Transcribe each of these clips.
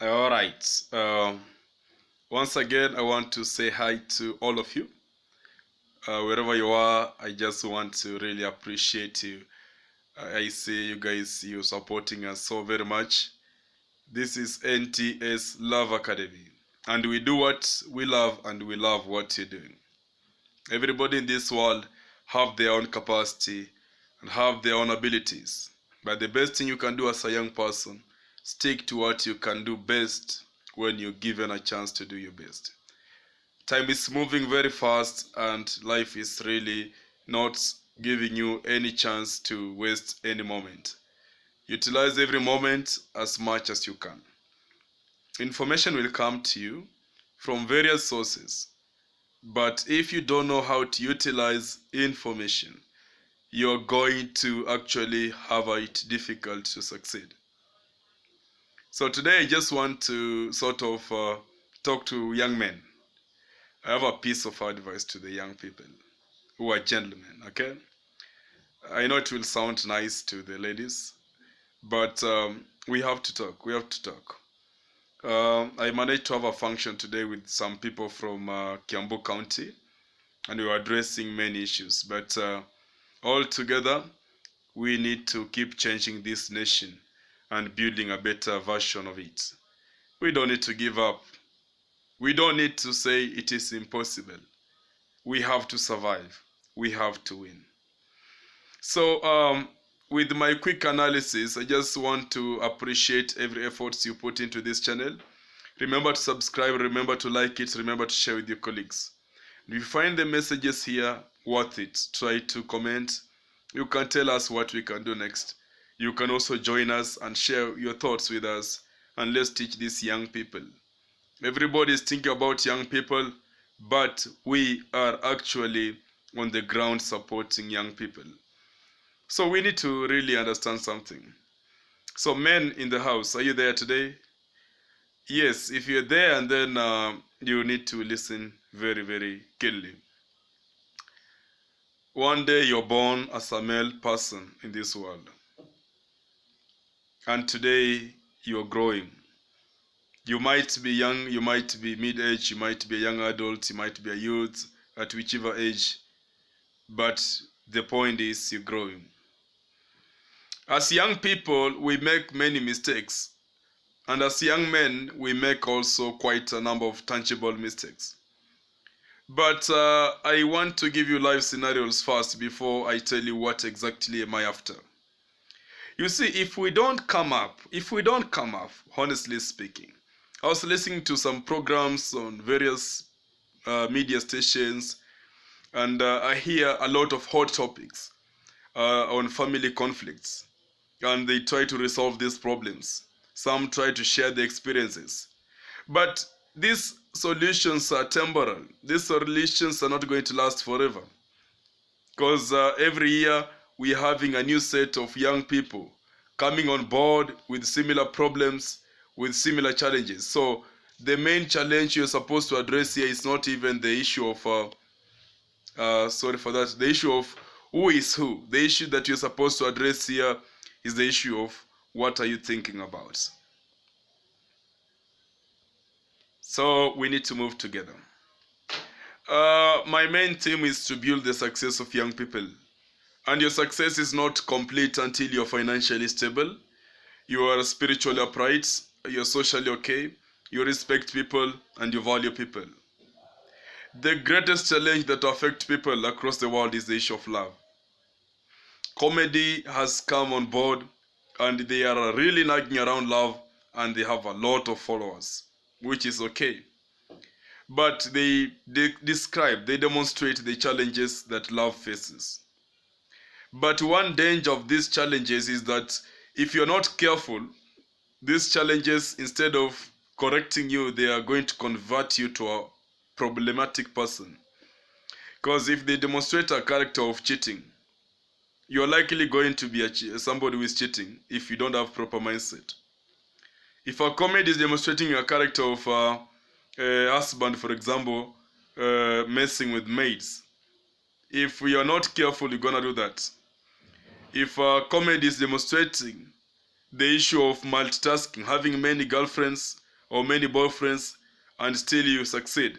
All right. Once again, I want to say hi to all of you. Wherever you are, I just want to really appreciate you. I see you guys, you supporting us so very much. This is NTS Love Academy. And we do what we love and we love what you're doing. Everybody in this world have their own capacity and have their own abilities. But the best thing you can do as a young person, stick to what you can do best when you're given a chance to do your best. Time is moving very fast and life is really not giving you any chance to waste any moment. Utilize every moment as much as you can. Information will come to you from various sources, but if you don't know how to utilize information, you're going to actually have it difficult to succeed. So today I just want to sort of talk to young men. I have a piece of advice to the young people who are gentlemen, okay? I know it will sound nice to the ladies, but we have to talk. We have to talk. I managed to have a function today with some people from Kiambu County, and we were addressing many issues. But all together, we need to keep changing this nation and building a better version of it. We don't need to give up. We don't need to say it is impossible. We have to survive. We have to win. So, with my quick analysis, I just want to appreciate every effort you put into this channel. Remember to subscribe, remember to like it, remember to share with your colleagues. If you find the messages here worth it, try to comment. You can tell us what we can do next. You can also join us and share your thoughts with us, and let's teach these young people. Everybody is thinking about young people, but we are actually on the ground supporting young people. So we need to really understand something. So men in the house, are you there today? Yes, if you're there, and then you need to listen very, very keenly. One day you're born as a male person in this world. And today you're growing. You might be young, you might be mid-age, you might be a young adult, you might be a youth, at whichever age. But the point is you're growing. As young people, we make many mistakes. And as young men, we make also quite a number of tangible mistakes. But I want to give you live scenarios first before I tell you what exactly am I after. You see, if we don't come up, honestly speaking, I was listening to some programs on various media stations, and I hear a lot of hot topics on family conflicts, and they try to resolve these problems. Some try to share their experiences. But these solutions are temporal. These solutions are not going to last forever. Because every year we are having a new set of young people coming on board with similar problems, with similar challenges. So the main challenge you're supposed to address here is not even the issue of, the issue of who is who. The issue that you're supposed to address here is the issue of what are you thinking about. So we need to move together. My main theme is to build the success of young people. And your success is not complete until you're financially stable, you are spiritually upright, you're socially okay, you respect people, and you value people. The greatest challenge that affects people across the world is the issue of love. Comedy has come on board, and they are really nagging around love, and they have a lot of followers, which is okay. But they demonstrate the challenges that love faces. But one danger of these challenges is that if you're not careful, these challenges, instead of correcting you, they are going to convert you to a problematic person. Because if they demonstrate a character of cheating, you're likely going to be somebody who is cheating if you don't have proper mindset. If a comedy is demonstrating a character of a husband, for example, messing with maids, if you are not careful, you're gonna do that. If a comedy is demonstrating the issue of multitasking, having many girlfriends or many boyfriends and still you succeed.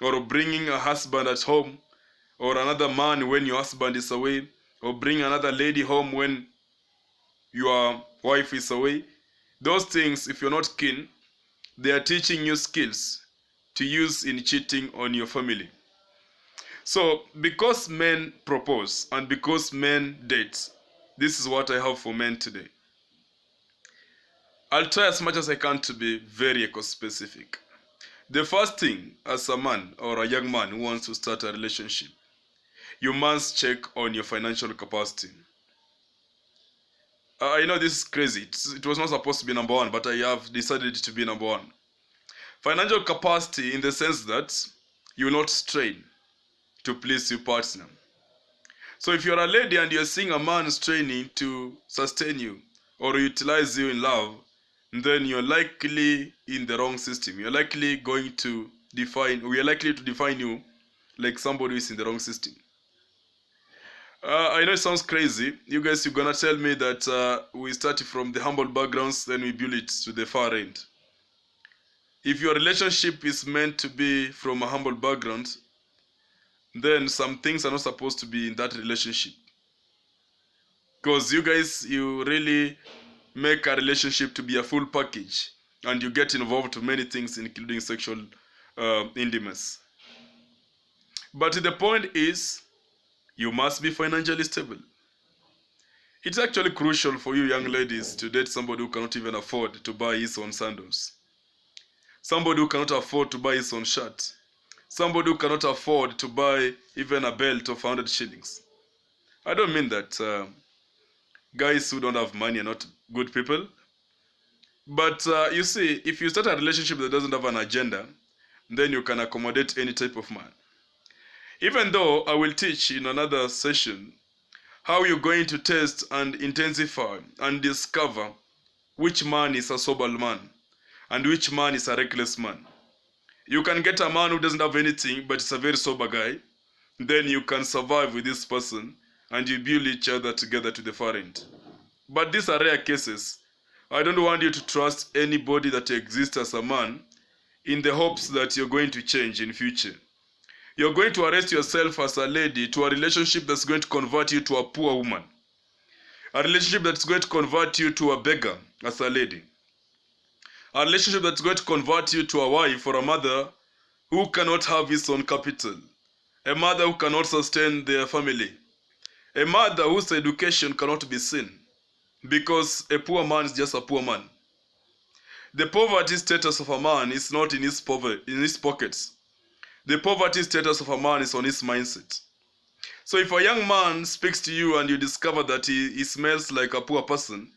Or bringing a husband at home, or another man when your husband is away, or bring another lady home when your wife is away. Those things, if you're not keen, they are teaching you skills to use in cheating on your family. So, because men propose and because men date, this is what I have for men today. I'll try as much as I can to be very eco-specific. The first thing, as a man or a young man who wants to start a relationship, you must check on your financial capacity. I know this is crazy. It was not supposed to be number one, but I have decided to be number one. Financial capacity in the sense that you will not strain to please your partner. So if you're a lady and you're seeing a man straining to sustain you or utilize you in love, then you're likely in the wrong system. You're likely to define you like somebody who is in the wrong system. I know it sounds crazy. You guys, you're gonna tell me that we started from the humble backgrounds, then we build it to the far end. If your relationship is meant to be from a humble background, then some things are not supposed to be in that relationship. Because you guys, you really make a relationship to be a full package, and you get involved to many things, including sexual intimacy. But the point is, you must be financially stable. It's actually crucial for you young ladies to date somebody who cannot even afford to buy his own sandals. Somebody who cannot afford to buy his own shirt. Somebody who cannot afford to buy even a belt of 100 shillings. I don't mean that guys who don't have money are not good people. But you see, if you start a relationship that doesn't have an agenda, then you can accommodate any type of man. Even though I will teach in another session how you're going to test and intensify and discover which man is a sober man and which man is a reckless man. You can get a man who doesn't have anything but is a very sober guy. Then you can survive with this person and you build each other together to the far end. But these are rare cases. I don't want you to trust anybody that exists as a man in the hopes that you're going to change in future. You're going to arrest yourself as a lady to a relationship that's going to convert you to a poor woman. A relationship that's going to convert you to a beggar as a lady. A relationship that's going to convert you to a wife or a mother who cannot have his own capital. A mother who cannot sustain their family. A mother whose education cannot be seen. Because a poor man is just a poor man. The poverty status of a man is not in his pockets. The poverty status of a man is on his mindset. So if a young man speaks to you and you discover that he smells like a poor person,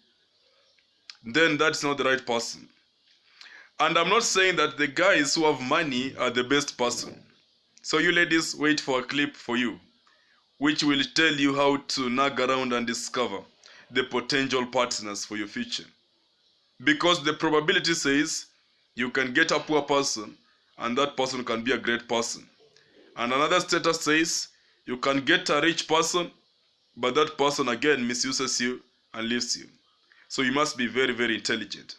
then that's not the right person. And I'm not saying that the guys who have money are the best person. So you ladies, wait for a clip for you, which will tell you how to nag around and discover the potential partners for your future. Because the probability says you can get a poor person and that person can be a great person. And another status says you can get a rich person, but that person again misuses you and leaves you. So you must be very, very intelligent.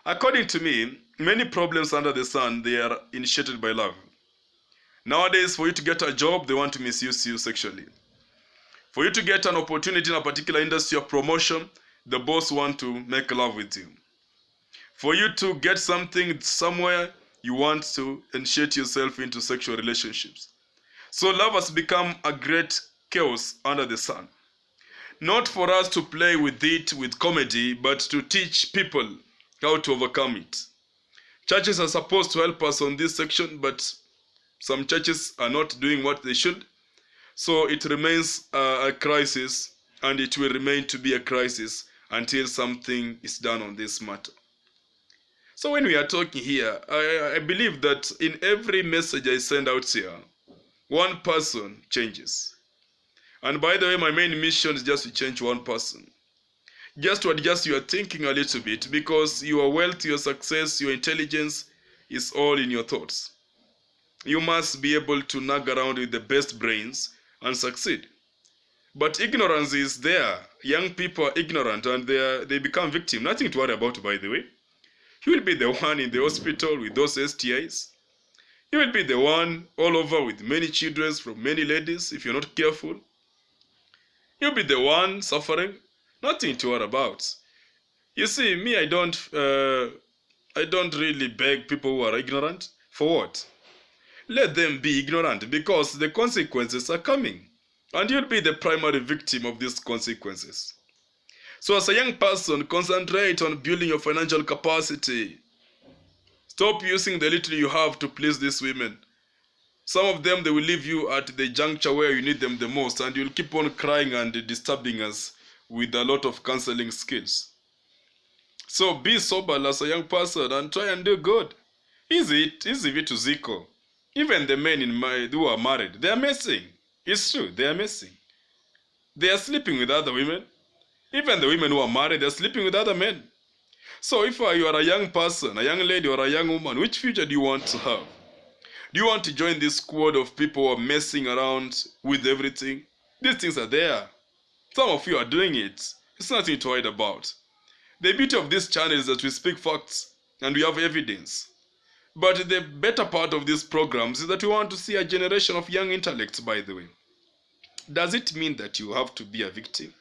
According to me, many problems under the sun, they are initiated by love. Nowadays, for you to get a job, they want to misuse you sexually. For you to get an opportunity in a particular industry or promotion, the boss want to make love with you. For you to get something somewhere, you want to initiate yourself into sexual relationships. So love has become a great chaos under the sun. Not for us to play with it with comedy, but to teach people how to overcome it. Churches are supposed to help us on this section, but some churches are not doing what they should. So it remains a crisis, and it will remain to be a crisis until something is done on this matter. So when we are talking here, I believe that in every message I send out here, one person changes. And by the way, my main mission is just to change one person. Just to adjust your thinking a little bit, because your wealth, your success, your intelligence is all in your thoughts. You must be able to nag around with the best brains and succeed. But ignorance is there. Young people are ignorant and they become victims. Nothing to worry about, by the way. You will be the one in the hospital with those STIs. You will be the one all over with many children from many ladies if you're not careful. You'll be the one suffering. Nothing to worry about. You see, me, I don't really beg people who are ignorant. For what? Let them be ignorant because the consequences are coming. And you'll be the primary victim of these consequences. So as a young person, concentrate on building your financial capacity. Stop using the little you have to please these women. Some of them, they will leave you at the juncture where you need them the most, and you'll keep on crying and disturbing us with a lot of counseling skills. So be sober as a young person and try and do good. Easy to Zico. Even the men who are married, they are messing. It's true, they are messing. They are sleeping with other women. Even the women who are married, they are sleeping with other men. So if you are a young person, a young lady or a young woman, which future do you want to have? Do you want to join this squad of people who are messing around with everything? These things are there. Some of you are doing it. It's nothing to hide about. The beauty of this channel is that we speak facts and we have evidence. But the better part of these programs is that we want to see a generation of young intellects, by the way. Does it mean that you have to be a victim?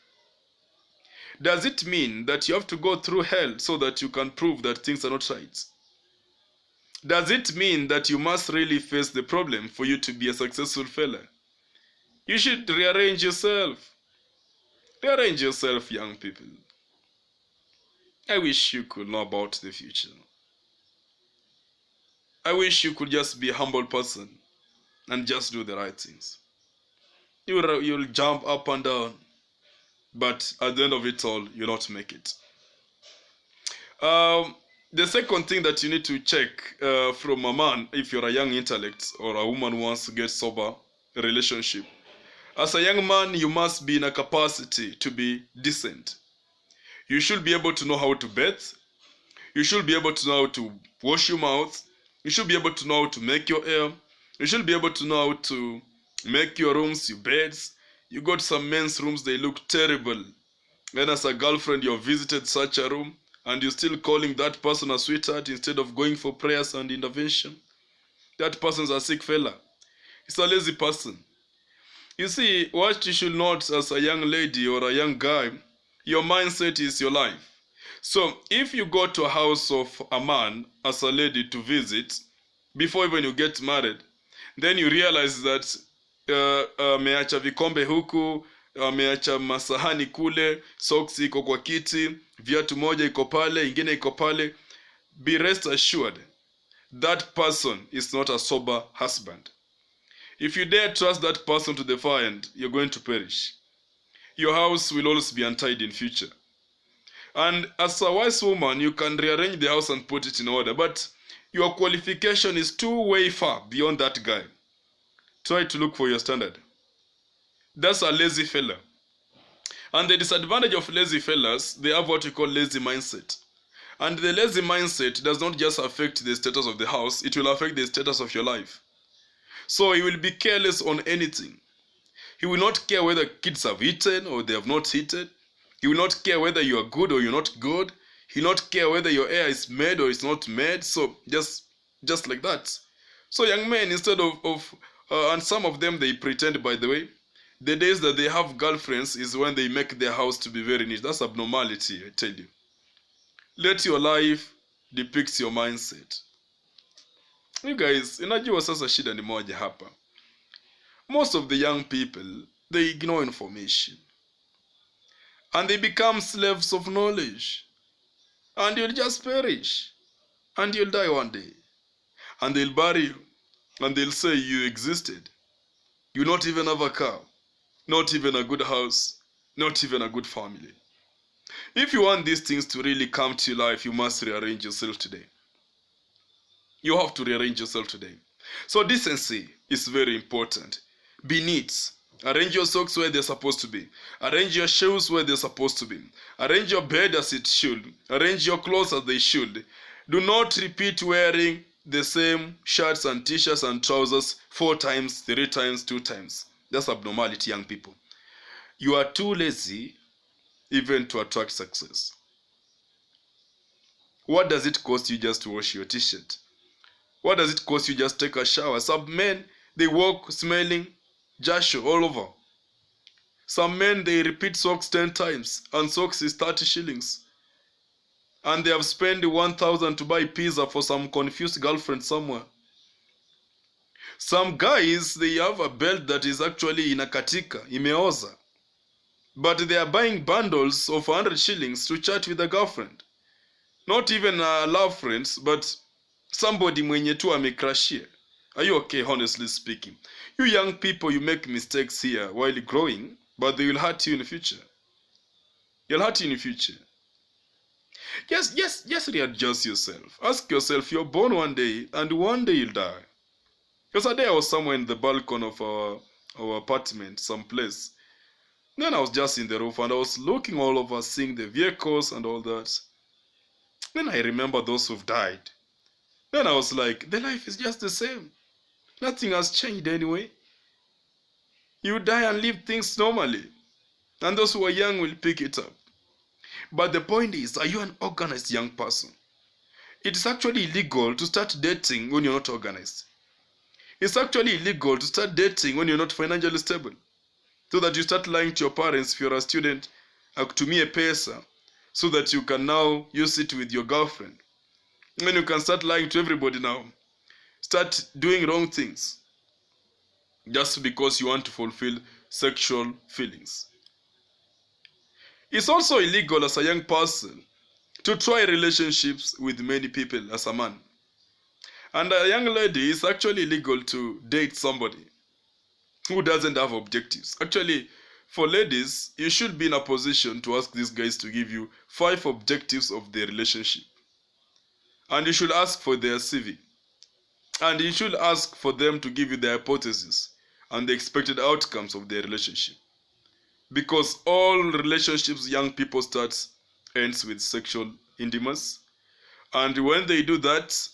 Does it mean that you have to go through hell so that you can prove that things are not right? Does it mean that you must really face the problem for you to be a successful fella? You should rearrange yourself. Rearrange yourself, young people. I wish you could know about the future. I wish you could just be a humble person and just do the right things. You'll jump up and down, but at the end of it all, you'll not make it. The second thing that you need to check from a man, if you're a young intellect or a woman who wants to get sober, a relationship. As a young man, you must be in a capacity to be decent. You should be able to know how to bathe. You should be able to know how to wash your mouth. You should be able to know how to make your hair. You should be able to know how to make your rooms, your beds. You go to some men's rooms, they look terrible. Then as a girlfriend, you've visited such a room, and you're still calling that person a sweetheart instead of going for prayers and intervention. That person's a sick fella. He's a lazy person. You see, what you should note as a young lady or a young guy, your mindset is your life. So if you go to a house of a man as a lady to visit, before even you get married, then you realize that ameacha vikombe huku, ameacha masahani kule, socks iko kwa kiti, viatu moja iko pale, ingine iko pale. Be rest assured, that person is not a sober husband. If you dare trust that person to the far end, you're going to perish. Your house will always be untidy in future. And as a wise woman, you can rearrange the house and put it in order, but your qualification is too way far beyond that guy. Try to look for your standard. That's a lazy fella. And the disadvantage of lazy fellas, they have what we call lazy mindset. And the lazy mindset does not just affect the status of the house, it will affect the status of your life. So he will be careless on anything. He will not care whether kids have eaten or they have not eaten. He will not care whether you are good or you're not good. He will not care whether your hair is made or it's not made. So just like that. So young men, instead of and some of them, they pretend, by the way, the days that they have girlfriends is when they make their house to be very neat. That's abnormality, I tell you. Let your life depict your mindset. You guys, inajua sasa shida ni moja hapa. Most of the young people, they ignore information. And they become slaves of knowledge. And you'll just perish. And you'll die one day. And they'll bury you. And they'll say you existed. You not even have a car. Not even a good house. Not even a good family. If you want these things to really come to your life, you must rearrange yourself today. You have to rearrange yourself today. So decency is very important. Be neat. Arrange your socks where they're supposed to be. Arrange your shoes where they're supposed to be. Arrange your bed as it should. Arrange your clothes as they should. Do not repeat wearing the same shirts and t-shirts and trousers 4 times, 3 times, 2 times. That's abnormality, young people. You are too lazy even to attract success. What does it cost you just to wash your t-shirt? What does it cost you just to take a shower? Some men, they walk smelling jasho all over. Some men, they repeat socks 10 times, and socks is 30 shillings. And they have spent 1,000 to buy pizza for some confused girlfriend somewhere. Some guys, they have a belt that is actually inakatika, imeoza. But they are buying bundles of 100 shillings to chat with a girlfriend. Not even love friends, but somebody mwenye tu amecrashia. Are you okay, honestly speaking? You young people, you make mistakes here while growing, but they will hurt you in the future. They'll hurt you in the future. Yes, readjust yourself. Ask yourself, you're born one day, and one day you'll die. Because a day I was somewhere in the balcony of our apartment, someplace. Then I was just in the roof, and I was looking all over, seeing the vehicles and all that. Then I remember those who've died. Then I was like, the life is just the same. Nothing has changed anyway. You die and live things normally. And those who are young will pick it up. But the point is, are you an organized young person? It is actually illegal to start dating when you're not organized. It's actually illegal to start dating when you're not financially stable. So that you start lying to your parents if you're a student, akutumie pesa, so that you can now use it with your girlfriend. Then you can start lying to everybody now. Start doing wrong things. Just because you want to fulfill sexual feelings. It's also illegal as a young person to try relationships with many people as a man. And a young lady, it's actually illegal to date somebody who doesn't have objectives. Actually, for ladies, you should be in a position to ask these guys to give you 5 objectives of their relationship. And you should ask for their CV. And you should ask for them to give you their hypothesis and the expected outcomes of their relationship. Because all relationships young people start ends with sexual intimacy. And when they do that,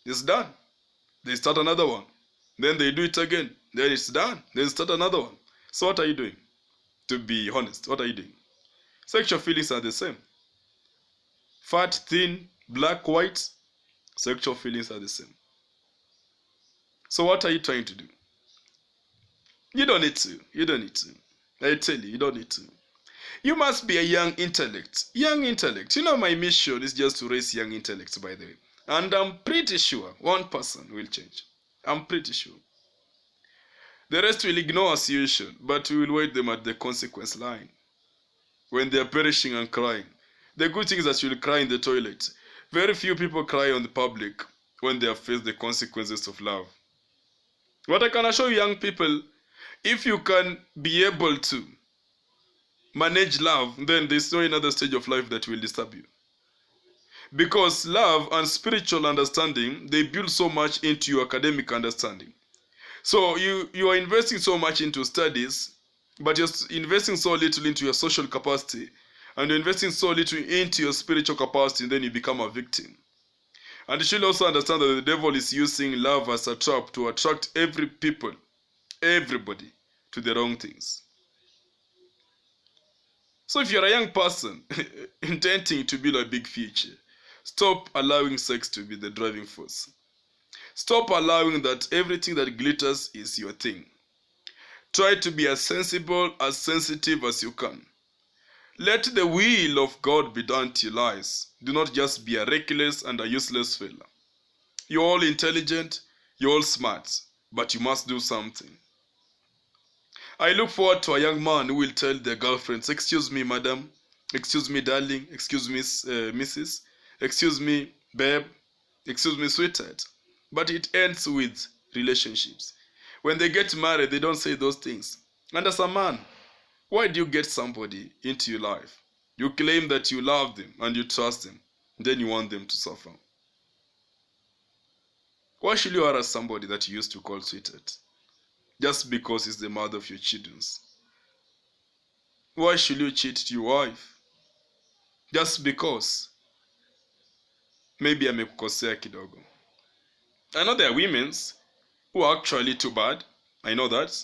it's done. They start another one. Then they do it again. Then it's done. Then start another one. So what are you doing? To be honest, what are you doing? Sexual feelings are the same. Fat, thin, black, white, sexual feelings are the same. So what are you trying to do? You don't need to. You don't need to. I tell you, you don't need to. You must be a young intellect. Young intellect. You know, my mission is just to raise young intellects, by the way. And I'm pretty sure one person will change. I'm pretty sure. The rest will ignore as usual, but we will wait them at the consequence line. When they are perishing and crying. The good thing is that you will cry in the toilet. Very few people cry on the public when they have faced the consequences of love. What I can assure you young people, if you can be able to manage love, then there's no another stage of life that will disturb you. Because love and spiritual understanding, they build so much into your academic understanding. So you are investing so much into studies, but you're investing so little into your social capacity, and you're investing so little into your spiritual capacity, and then you become a victim. And you should also understand that the devil is using love as a trap to attract everybody, to the wrong things. So if you're a young person intending to build a big future, stop allowing sex to be the driving force. Stop allowing that everything that glitters is your thing. Try to be as sensible, as sensitive as you can. Let the will of God be done to your lives. Do not just be a reckless and a useless fella. You're all intelligent, you're all smart, but you must do something. I look forward to a young man who will tell their girlfriends, excuse me, madam, excuse me, darling, excuse me, missus, excuse me, babe, excuse me, sweetheart. But it ends with relationships. When they get married, they don't say those things. And as a man, why do you get somebody into your life? You claim that you love them and you trust them. Then you want them to suffer. Why should you harass somebody that you used to call sweetheart? Just because it's the mother of your children. Why should you cheat your wife? Just because. Maybe amekukosea kidogo. I know there are women who are actually too bad. I know that.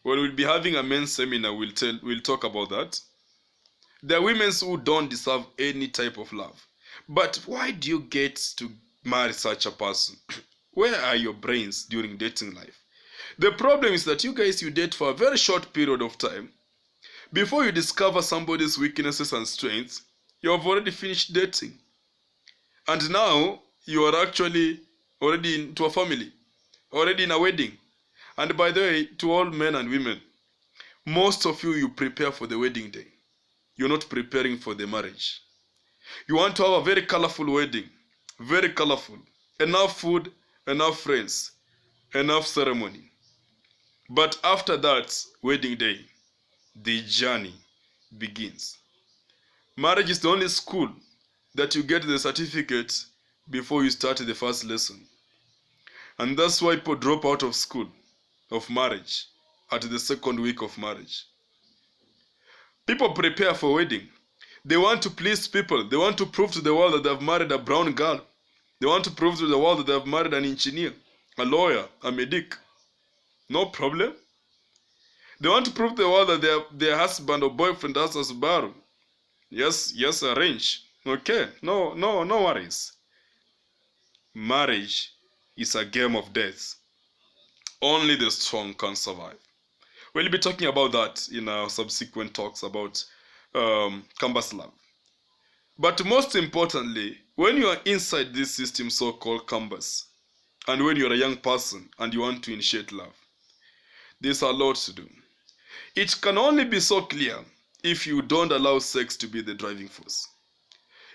When we'll be having a men's seminar, we'll talk about that. There are women who don't deserve any type of love. But why do you get to marry such a person? Where are your brains during dating life? The problem is that you date for a very short period of time. Before you discover somebody's weaknesses and strengths, you have already finished dating. And now you are actually already into a family, already in a wedding. And by the way, to all men and women, most of you prepare for the wedding day. You're not preparing for the marriage. You want to have a very colorful wedding, very colorful. Enough food, enough friends, enough ceremony. But after that wedding day, the journey begins. Marriage is the only school that you get the certificate before you start the first lesson. And that's why people drop out of school, of marriage, at the second week of marriage. People prepare for wedding. They want to please people. They want to prove to the world that they've married a brown girl. They want to prove to the world that they've married an engineer, a lawyer, a medic. No problem. They want to prove to the world that their husband or boyfriend has a Subaru. Yes, arrange. Okay, no worries. Marriage is a game of death. Only the strong can survive. We'll be talking about that in our subsequent talks about campus love. But most importantly, when you are inside this system so-called campus, and when you're a young person and you want to initiate love, there's a lot to do. It can only be so clear if you don't allow sex to be the driving force.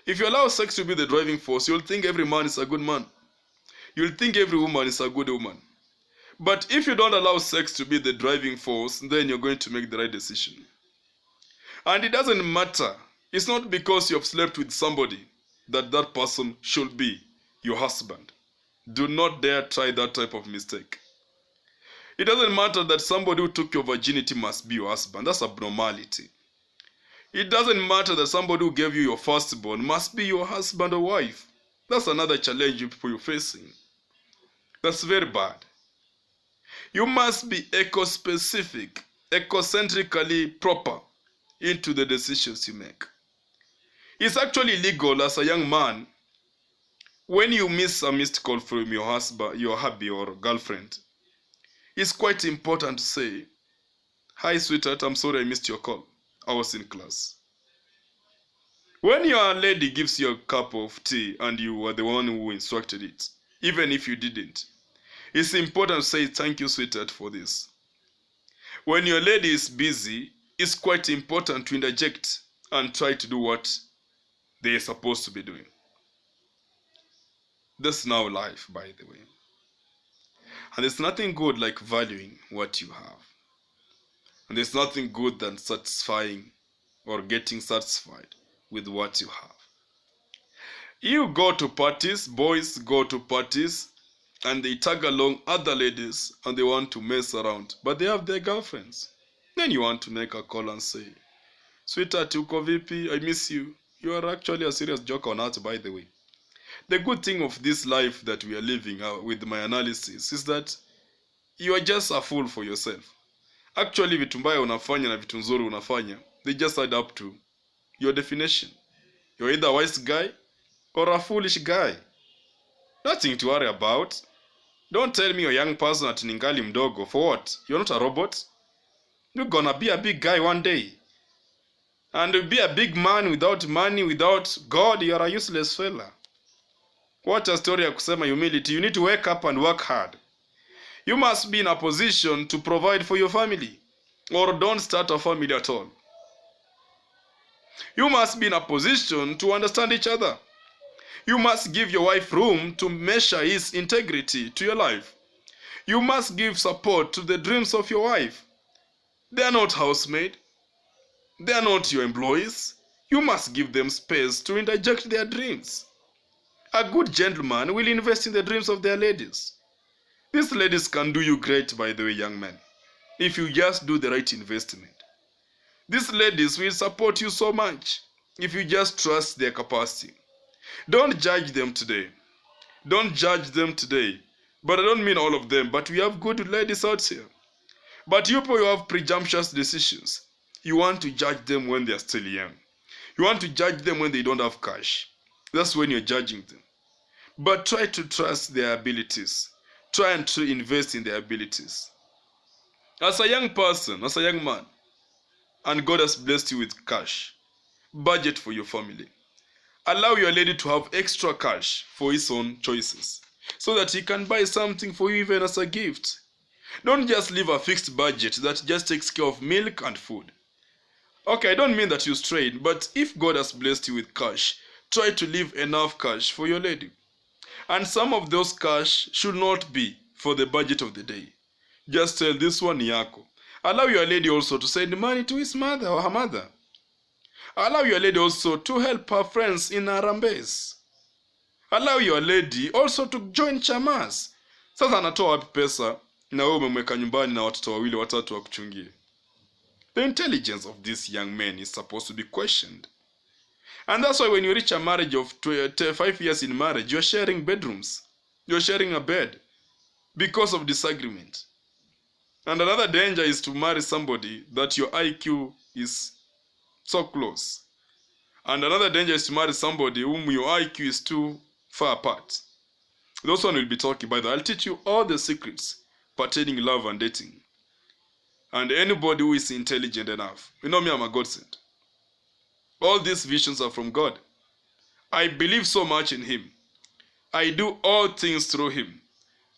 If you allow sex to be the driving force, you'll think every man is a good man. You'll think every woman is a good woman. But if you don't allow sex to be the driving force, then you're going to make the right decision. And it doesn't matter. It's not because you have slept with somebody that that person should be your husband. Do not dare try that type of mistake. It doesn't matter that somebody who took your virginity must be your husband. That's abnormality. It doesn't matter that somebody who gave you your firstborn must be your husband or wife. That's another challenge you people are facing. That's very bad. You must be eco-specific, ecocentrically proper into the decisions you make. It's actually illegal as a young man when you miss a missed call from your husband, your hubby or girlfriend. It's quite important to say, "Hi sweetheart, I'm sorry I missed your call. I was in class." When your lady gives you a cup of tea and you were the one who instructed it, even if you didn't, it's important to say thank you sweetheart for this. When your lady is busy, it's quite important to interject and try to do what they're supposed to be doing. That's now life, by the way. And there's nothing good like valuing what you have. And there's nothing good than satisfying or getting satisfied with what you have. You go to parties, boys go to parties, and they tag along other ladies and they want to mess around, but they have their girlfriends. Then you want to make a call and say, "Sweetheart, uko vipi? I miss you." You are actually a serious joker on earth, by the way. The good thing of this life that we are living with my analysis is that you are just a fool for yourself. Actually, vitu mbaya unafanya na vitu nzuri unafanya, they just add up to your definition. You're either a wise guy or a foolish guy. Nothing to worry about. Don't tell me you're a young person at ningali mdogo. For what? You're not a robot. You're gonna be a big guy one day. And to be a big man without money, without God, you're a useless fella. What a story ya kusema humility. You need to wake up and work hard. You must be in a position to provide for your family, or don't start a family at all. You must be in a position to understand each other. You must give your wife room to measure his integrity to your life. You must give support to the dreams of your wife. They are not housemaid. They are not your employees. You must give them space to interject their dreams. A good gentleman will invest in the dreams of their ladies. These ladies can do you great, by the way, young men, if you just do the right investment. These ladies will support you so much if you just trust their capacity. Don't judge them today. Don't judge them today. But I don't mean all of them, but we have good ladies out here. But you people who have presumptuous decisions, you want to judge them when they are still young. You want to judge them when they don't have cash. That's when you're judging them. But try to trust their abilities. Try and to invest in their abilities. As a young person, as a young man, and God has blessed you with cash, budget for your family. Allow your lady to have extra cash for his own choices so that he can buy something for you even as a gift. Don't just leave a fixed budget that just takes care of milk and food. Okay, I don't mean that you strain, but if God has blessed you with cash, try to leave enough cash for your lady. And some of those cash should not be for the budget of the day. Just tell this one yako. Allow your lady also to send money to his mother or her mother. Allow your lady also to help her friends in Harambes. Allow your lady also to join chamas. Sasa anatoa wapi pesa na wewe umemweka nyumbani na watoto wawili watatu wa kuchungie? The intelligence of this young man is supposed to be questioned. And that's why when you reach a marriage of 5 years in marriage, you're sharing bedrooms. You're sharing a bed because of disagreement. And another danger is to marry somebody that your IQ is so close. And another danger is to marry somebody whom your IQ is too far apart. Those one will be talking about that. I'll teach you all the secrets pertaining love and dating. And anybody who is intelligent enough, you know me, I'm a God sent. All these visions are from God. I believe so much in Him. I do all things through Him.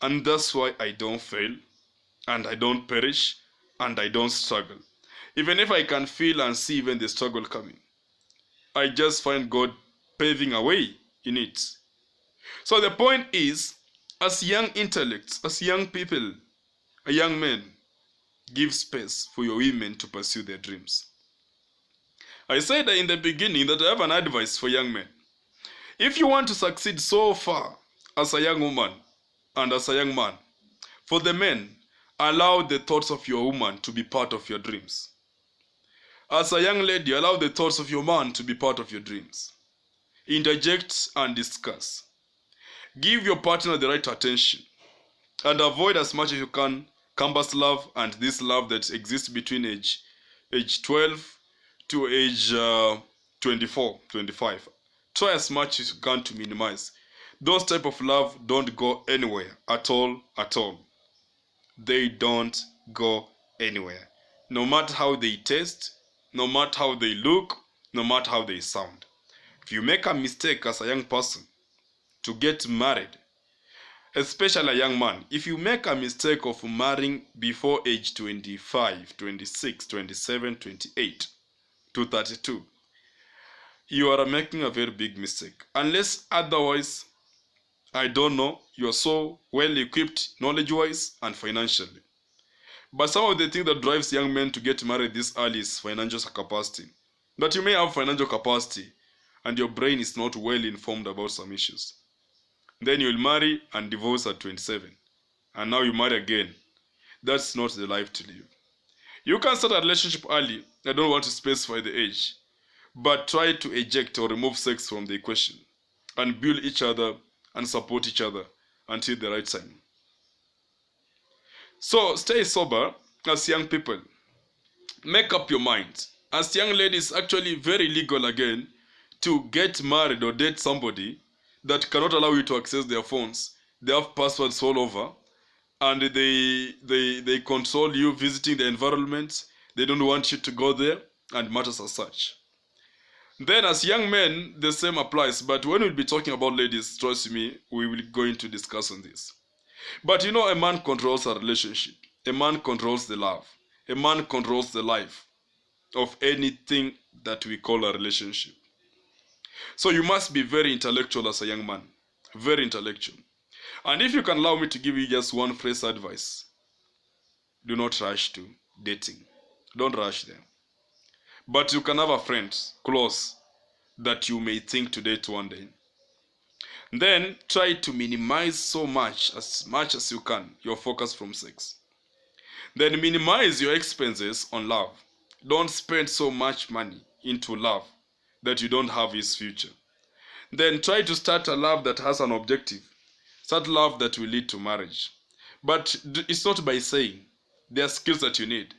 And that's why I don't fail, and I don't perish, and I don't struggle. Even if I can feel and see even the struggle coming, I just find God paving a way in it. So the point is, as young intellects, as young people, a young man, give space for your women to pursue their dreams. I said in the beginning that I have an advice for young men. If you want to succeed so far as a young woman and as a young man, for the men, allow the thoughts of your woman to be part of your dreams. As a young lady, allow the thoughts of your man to be part of your dreams. Interject and discuss. Give your partner the right attention and avoid as much as you can campus love and this love that exists between age 12 to age 24, 25. Try as much as you can to minimize. Those type of love don't go anywhere at all. They don't go anywhere. No matter how they taste, no matter how they look, no matter how they sound. If you make a mistake as a young person to get married, especially a young man, if you make a mistake of marrying before age 25, 26, 27, 28 to 32, you are making a very big mistake. Unless otherwise, I don't know, you are so well equipped knowledge-wise and financially. But some of the things that drives young men to get married this early is financial capacity. That you may have financial capacity and your brain is not well informed about some issues. Then you'll marry and divorce at 27. And now you marry again. That's not the life to live. You can start a relationship early. I don't want to specify the age. But try to eject or remove sex from the equation. And build each other and support each other until the right time. So stay sober as young people. Make up your mind. As young ladies, actually very legal again to get married or date somebody that cannot allow you to access their phones. They have passwords all over and they control you visiting the environment. They don't want you to go there and matters as such. Then as young men, the same applies. But when we'll be talking about ladies, trust me, we will go into discuss on this. But you know, a man controls a relationship. A man controls the love. A man controls the life of anything that we call a relationship. So you must be very intellectual as a young man. Very intellectual. And if you can allow me to give you just one phrase advice, do not rush to dating. Don't rush them. But you can have a friend close that you may think to date one day. Then try to minimize so much as you can your focus from sex. Then minimize your expenses on love. Don't spend so much money into love that you don't have its future. Then try to start a love that has an objective. Start love that will lead to marriage. But it's not by saying. There are skills that you need.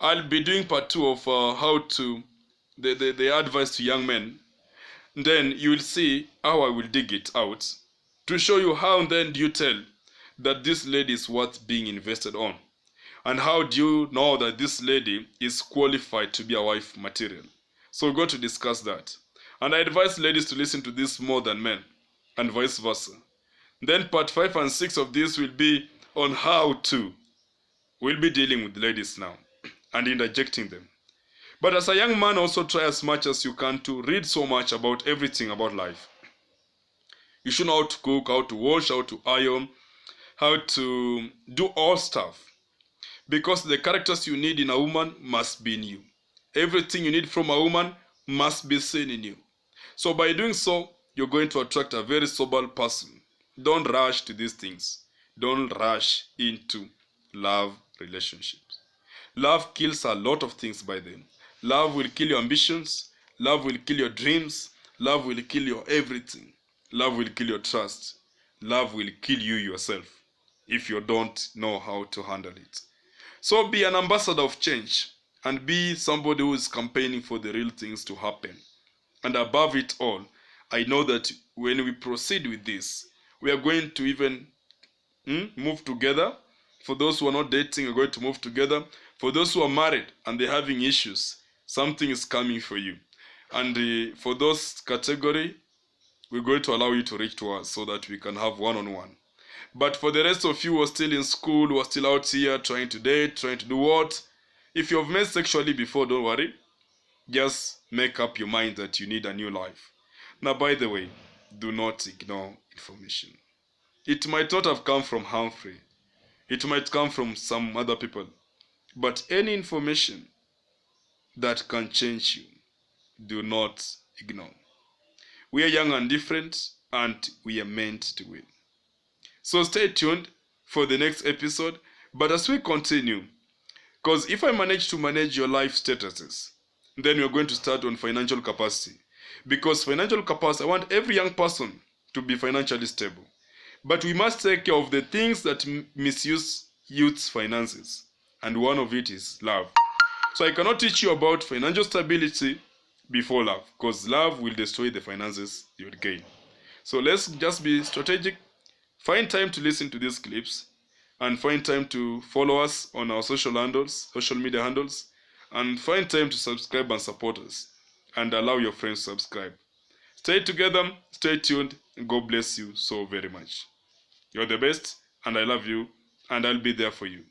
I'll be doing part 2 of how to the advice to young men. Then you will see how I will dig it out to show you how then do you tell that this lady is worth being invested on. And how do you know that this lady is qualified to be a wife material? So we're going to discuss that. And I advise ladies to listen to this more than men, and vice versa. Then part 5 and 6 of this will be on how to. We'll be dealing with ladies now and interjecting them. But as a young man, also try as much as you can to read so much about everything about life. You should know how to cook, how to wash, how to iron, how to do all stuff. Because the characters you need in a woman must be in you. Everything you need from a woman must be seen in you. So by doing so, you're going to attract a very sober person. Don't rush to these things. Don't rush into love relationships. Love kills a lot of things by then. Love will kill your ambitions. Love will kill your dreams. Love will kill your everything. Love will kill your trust. Love will kill you yourself if you don't know how to handle it. So be an ambassador of change and be somebody who is campaigning for the real things to happen. And above it all, I know that when we proceed with this, we are going to even move together. For those who are not dating, we're going to move together. For those who are married and they're having issues, something is coming for you. And for those category, we're going to allow you to reach to us so that we can have one-on-one. But for the rest of you who are still in school, who are still out here trying to date, trying to do what? If you've met sexually before, don't worry. Just make up your mind that you need a new life. Now, by the way, do not ignore information. It might not have come from Humphrey. It might come from some other people. But any information that can change you, do not ignore. We are young and different, and we are meant to win. So stay tuned for the next episode. But as we continue, because if I manage to manage your life statuses, then we're going to start on financial capacity. Because financial capacity, I want every young person to be financially stable. But we must take care of the things that misuse youth's finances. And one of it is love. So I cannot teach you about financial stability before love, because love will destroy the finances you would gain. So let's just be strategic. Find time to listen to these clips and find time to follow us on our social media handles, and find time to subscribe and support us and allow your friends to subscribe. Stay together, stay tuned, and God bless you so very much. You're the best, and I love you, and I'll be there for you.